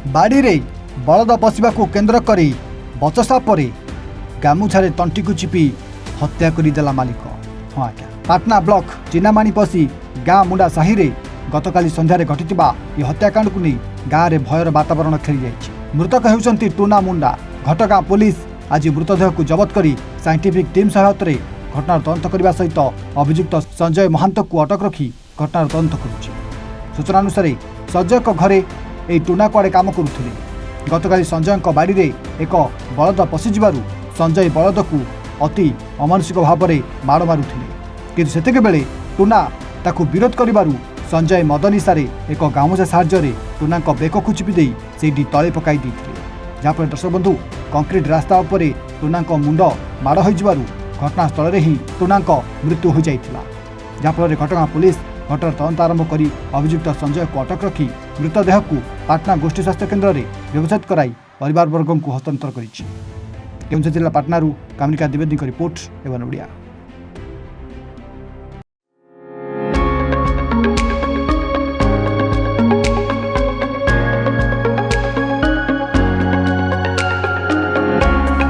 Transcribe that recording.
बाड़ी बलद पशिबा केन्द्र कर बचसा पर गामुछारे तंटी को चिपी हत्या करदेला मालिक। हाँ आज्ञा, पाटना ब्लॉक चिनामाणी पशी गाँ मुंडा साहि रे गतकाली संध्यारे घटिथिबा यह हत्याकांड को नहीं गाँव में भयर वातावरण खेली जाइछि। मृतक हेउचंती टूना मुंडा। घटगाँ पुलिस आज मृतदेह को जबत कर साइंटिफिक टीम सहायता रे घटनार तदंत करने सहित अभियुक्त संजय महांत को अटक रखी घटनार तदंत करुछि। सूचना अनुसार संजय घरे यह टूना कुआड़े काम करुथिले। गतकाली संजय बाड़ी रे एक बलद पशिजिबारु संजय बलद को अति अमानुषिक भाव में माड़ मारुथिले, किंतु सेतिके बेले टूना ताकू विरोध करिबारु संजय मद निशारे एक गामुछा साहाय्य टूना बेक को चिपी दे से तले पकाई देथिले। जहाँफल दर्शक बंधु कंक्रीट रास्ता उपर टूना मुंड माड़ होइजिबारु घटनास्थल ही टूना मृत्यु हो जाइथिला। जहाँफल घटगाँ पुलिस घटनार तदंत आरंभ कर अभियुक्त संजय को अटक रखी मृतदेह को पाटना गोष्ठी स्वास्थ्य केन्द्र में व्यवच्छेद कराई परिवार वर्ग को हस्तांतर कर। केन्दुझर जिला पाटना कामिका द्विवेदी रिपोर्ट एवं ओडिया।